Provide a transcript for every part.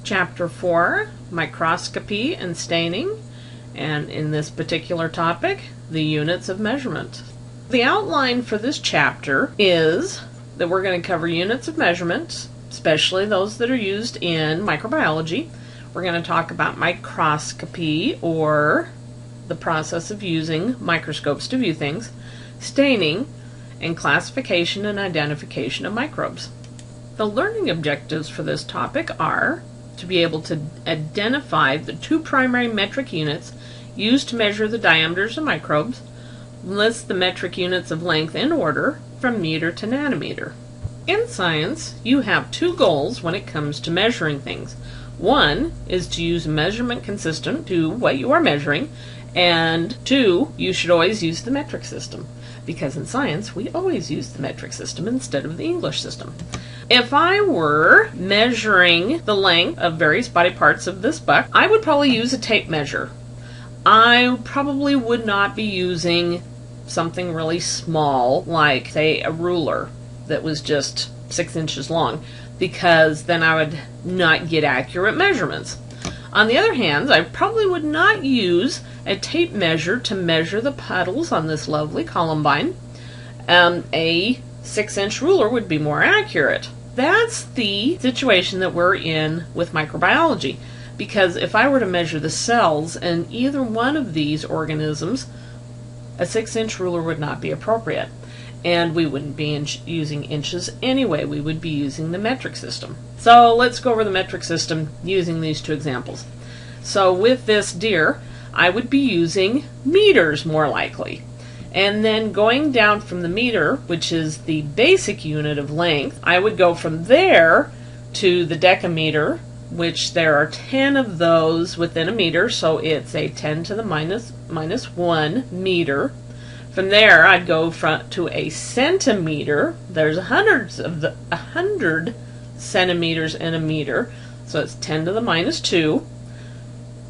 Chapter 4, Microscopy and Staining, and in this particular topic, the units of measurement. The outline for this chapter is that we're going to cover units of measurement, especially those that are used in microbiology. We're going to talk about microscopy, or the process of using microscopes to view things, staining, and classification and identification of microbes. The learning objectives for this topic are to be able to identify the two primary metric units used to measure the diameters of microbes, list the metric units of length in order from meter to nanometer. In science, you have two goals when it comes to measuring things. One is to use a measurement consistent to what you are measuring, and two, you should always use the metric system, because in science we always use the metric system instead of the English system. If I were measuring the length of various body parts of this buck, I would probably use a tape measure. I probably would not be using something really small, like, say, a ruler that was just 6 inches long, because then I would not get accurate measurements. On the other hand, I probably would not use a tape measure to measure the petals on this lovely columbine. A 6-inch ruler would be more accurate. That's the situation that we're in with microbiology, because if I were to measure the cells in either one of these organisms, a 6-inch ruler would not be appropriate, and we wouldn't be using inches anyway. We would be using the metric system. So let's go over the metric system using these two examples. So with this deer, I would be using meters more likely. And then going down from the meter, which is the basic unit of length, I would go from there to the decameter, which there are 10 of those within a meter, so it's a 10 to the minus 1 meter. From there, I'd go to a centimeter. There's 100 centimeters in a meter, so it's 10 to the minus 2.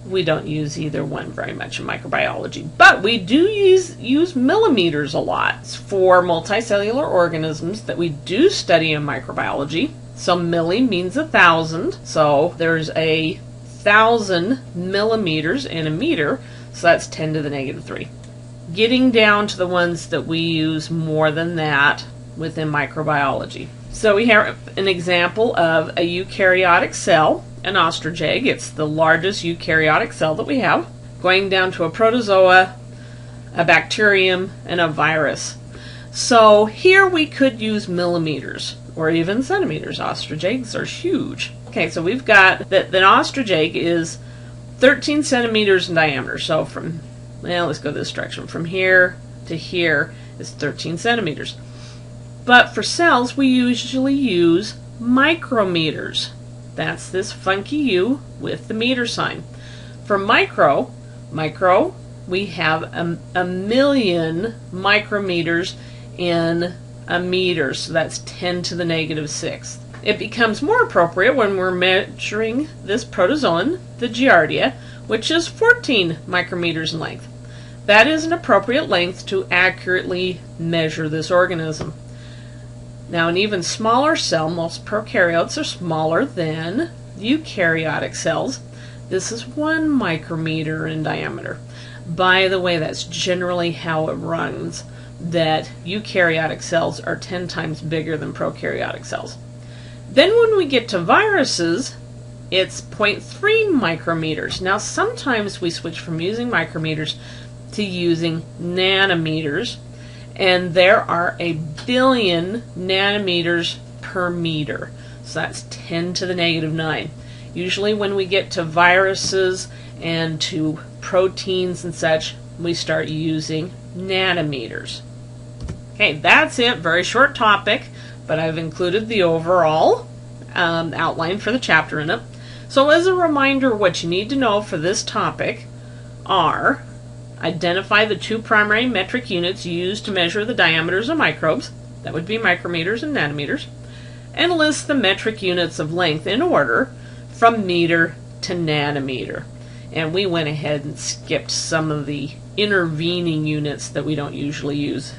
We don't use either one very much in microbiology, but we do use millimeters a lot for multicellular organisms that we do study in microbiology. So milli means 1,000, so there's 1,000 millimeters in a meter, so that's 10 to the negative 3. Getting down to the ones that we use more than that within microbiology. So we have an example of a eukaryotic cell, an ostrich egg. It's the largest eukaryotic cell that we have, going down to a protozoa, a bacterium, and a virus. So here we could use millimeters or even centimeters. Ostrich eggs are huge. Okay, so we've got that the ostrich egg is 13 centimeters in diameter. So let's go this direction. From here to here is 13 centimeters. But for cells, we usually use micrometers. That's this funky U with the meter sign. For micro, we have a million micrometers in a meter, so that's 10 to the negative 6. It becomes more appropriate when we're measuring this protozoan, the Giardia, which is 14 micrometers in length. That is an appropriate length to accurately measure this organism. Now, an even smaller cell, most prokaryotes are smaller than eukaryotic cells. This is 1 micrometer in diameter. By the way, that's generally how it runs, that eukaryotic cells are 10 times bigger than prokaryotic cells. Then when we get to viruses, it's 0.3 micrometers. Now, sometimes we switch from using micrometers to using nanometers, and there are 1 billion nanometers per meter. So that's 10 to the negative 9. Usually when we get to viruses and to proteins and such, we start using nanometers. Okay, that's it. Very short topic, but I've included the overall outline for the chapter in it. So as a reminder, what you need to know for this topic are: identify the two primary metric units used to measure the diameters of microbes. That would be micrometers and nanometers. And list the metric units of length in order from meter to nanometer. And we went ahead and skipped some of the intervening units that we don't usually use.